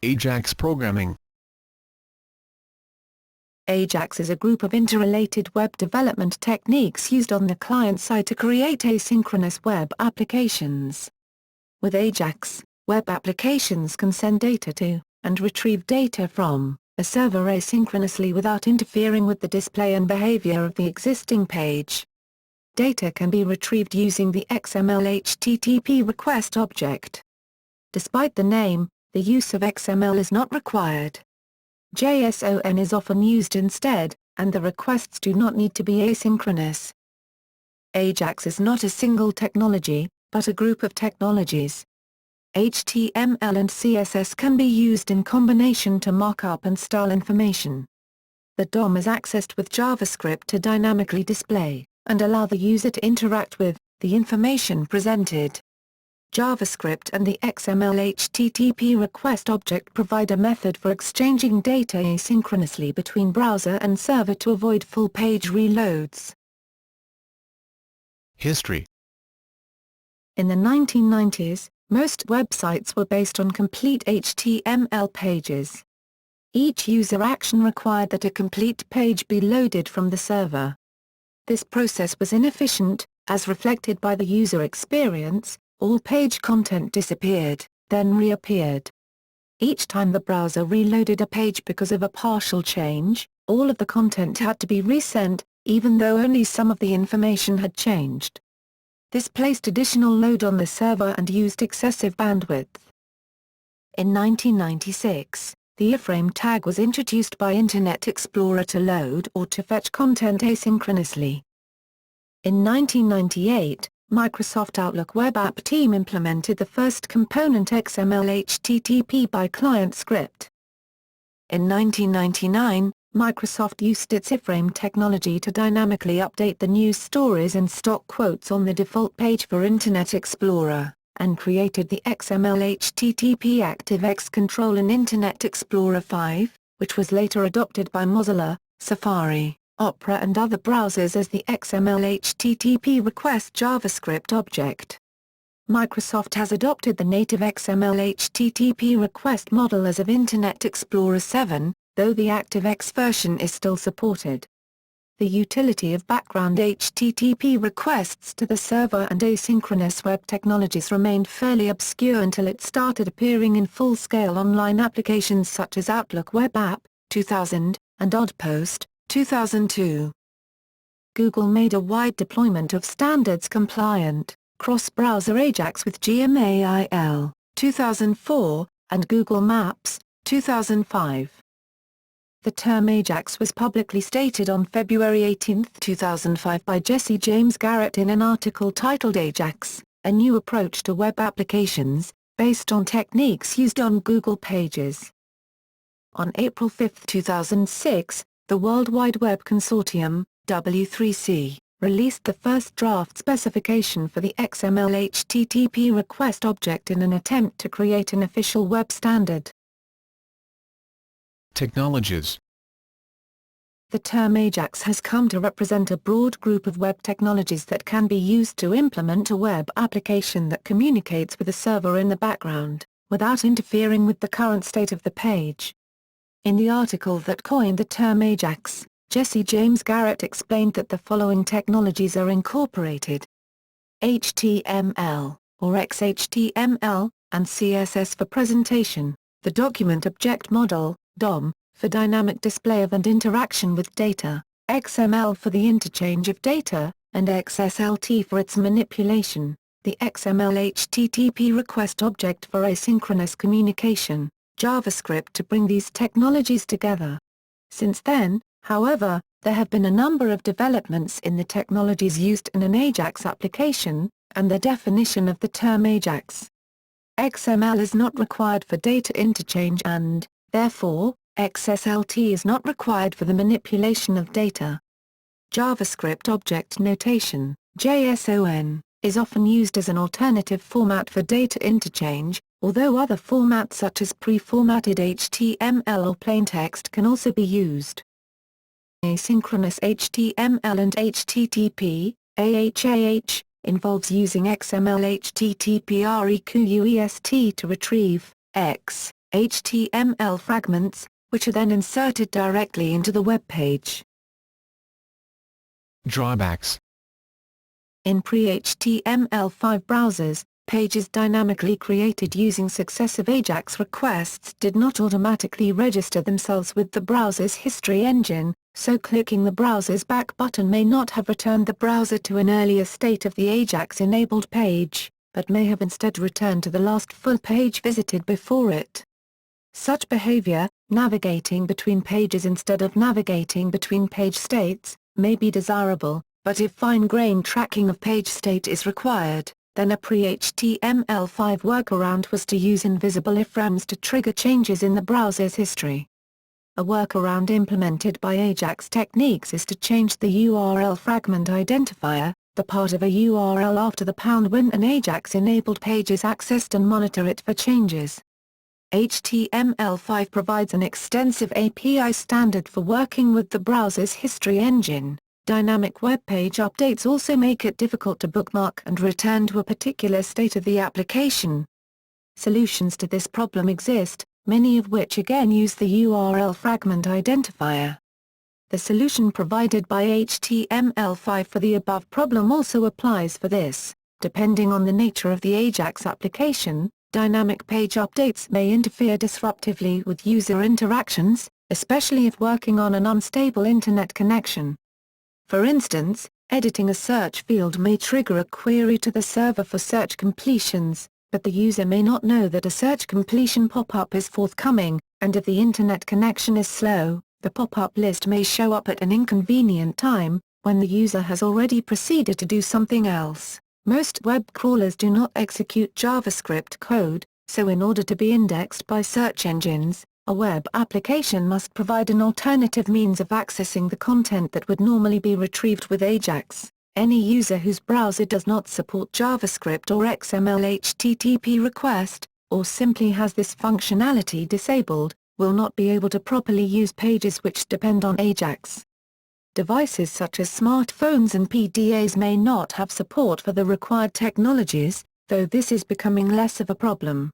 Ajax programming. Ajax is a group of interrelated web development techniques used on the client side to create asynchronous web applications. With Ajax, web applications can send data to, and retrieve data from, a server asynchronously without interfering with the display and behavior of the existing page. Data can be retrieved using the XMLHttpRequest object. Despite the name, the use of XML is not required. JSON is often used instead, and the requests do not need to be asynchronous. Ajax is not a single technology, but a group of technologies. HTML and CSS can be used in combination to mark up and style information. The DOM is accessed with JavaScript to dynamically display, and allow the user to interact with, the information presented. JavaScript and the XMLHttpRequest object provide a method for exchanging data asynchronously between browser and server to avoid full page reloads. History. In the 1990s, most websites were based on complete HTML pages. Each user action required that a complete page be loaded from the server. This process was inefficient, as reflected by the user experience. All page content disappeared, then reappeared. Each time the browser reloaded a page because of a partial change, all of the content had to be resent, even though only some of the information had changed. This placed additional load on the server and used excessive bandwidth. In 1996, the iframe tag was introduced by Internet Explorer to load or to fetch content asynchronously. In 1998, Microsoft Outlook web app team implemented the first component XMLHttp by client script. In 1999, Microsoft used its iframe technology to dynamically update the news stories and stock quotes on the default page for Internet Explorer, and created the XMLHttp ActiveX control in Internet Explorer 5, which was later adopted by Mozilla, Safari, Opera and other browsers as the XMLHttpRequest JavaScript object. Microsoft has adopted the native XMLHttpRequest model as of Internet Explorer 7, though the ActiveX version is still supported. The utility of background HTTP requests to the server and asynchronous web technologies remained fairly obscure until it started appearing in full-scale online applications such as Outlook Web App, 2000, and OddPost, 2002. Google made a wide deployment of standards-compliant, cross-browser Ajax with Gmail, 2004, and Google Maps, 2005. The term Ajax was publicly stated on February 18, 2005 by Jesse James Garrett in an article titled Ajax, a new approach to web applications, based on techniques used on Google Pages. On April 5, 2006, the World Wide Web Consortium, W3C, released the first draft specification for the XMLHttpRequest object in an attempt to create an official web standard. Technologies. The term Ajax has come to represent a broad group of web technologies that can be used to implement a web application that communicates with a server in the background, without interfering with the current state of the page. In the article that coined the term Ajax, Jesse James Garrett explained that the following technologies are incorporated: HTML, or XHTML, and CSS for presentation, the Document Object Model, DOM, for dynamic display of and interaction with data, XML for the interchange of data, and XSLT for its manipulation, the XMLHttpRequest object for asynchronous communication, JavaScript to bring these technologies together. Since then, however, there have been a number of developments in the technologies used in an Ajax application, and the definition of the term Ajax. XML is not required for data interchange and, therefore, XSLT is not required for the manipulation of data. JavaScript Object Notation, JSON, is often used as an alternative format for data interchange, although other formats such as pre-formatted HTML or plain text can also be used. Asynchronous HTML and HTTP, AHAH, involves using XMLHttpRequest to retrieve, X, HTML fragments, which are then inserted directly into the web page. Drawbacks. In pre-HTML5 browsers, pages dynamically created using successive Ajax requests did not automatically register themselves with the browser's history engine, so clicking the browser's back button may not have returned the browser to an earlier state of the Ajax-enabled page, but may have instead returned to the last full page visited before it. Such behavior, navigating between pages instead of navigating between page states, may be desirable, but if fine-grained tracking of page state is required, then a pre-HTML5 workaround was to use invisible iframes to trigger changes in the browser's history. A workaround implemented by Ajax Techniques is to change the URL fragment identifier, the part of a URL after the pound when an Ajax-enabled page is accessed, and monitor it for changes. HTML5 provides an extensive API standard for working with the browser's history engine. Dynamic web page updates also make it difficult to bookmark and return to a particular state of the application. Solutions to this problem exist, many of which again use the URL fragment identifier. The solution provided by HTML5 for the above problem also applies for this. Depending on the nature of the Ajax application, dynamic page updates may interfere disruptively with user interactions, especially if working on an unstable internet connection. For instance, editing a search field may trigger a query to the server for search completions, but the user may not know that a search completion pop-up is forthcoming, and if the internet connection is slow, the pop-up list may show up at an inconvenient time, when the user has already proceeded to do something else. Most web crawlers do not execute JavaScript code, so in order to be indexed by search engines, a web application must provide an alternative means of accessing the content that would normally be retrieved with Ajax. Any user whose browser does not support JavaScript or XMLHttpRequest, or simply has this functionality disabled, will not be able to properly use pages which depend on Ajax. Devices such as smartphones and PDAs may not have support for the required technologies, though this is becoming less of a problem.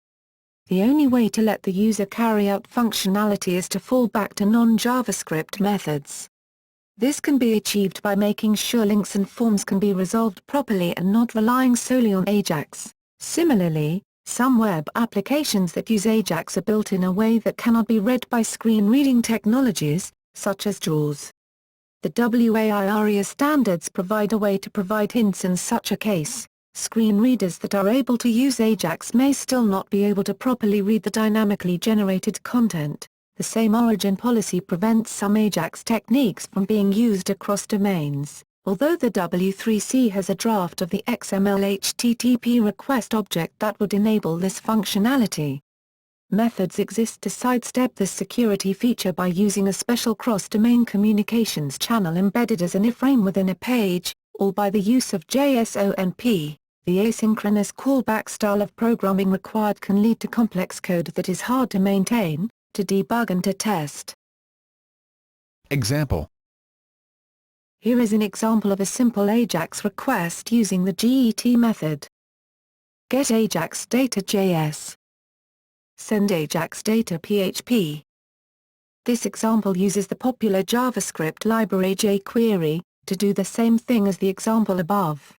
The only way to let the user carry out functionality is to fall back to non-JavaScript methods. This can be achieved by making sure links and forms can be resolved properly and not relying solely on Ajax. Similarly, some web applications that use Ajax are built in a way that cannot be read by screen reading technologies, such as JAWS. The WAI-ARIA standards provide a way to provide hints in such a case. Screen readers that are able to use Ajax may still not be able to properly read the dynamically generated content. The same origin policy prevents some Ajax techniques from being used across domains, although the W3C has a draft of the XMLHttpRequest object that would enable this functionality. Methods exist to sidestep this security feature by using a special cross-domain communications channel embedded as an iframe within a page, or by the use of JSON. The asynchronous callback style of programming required can lead to complex code that is hard to maintain, to debug and to test. Example. Here is an example of a simple Ajax request using the GET method. Get Ajax data JS. Send Ajax data PHP. This example uses the popular JavaScript library jQuery, to do the same thing as the example above.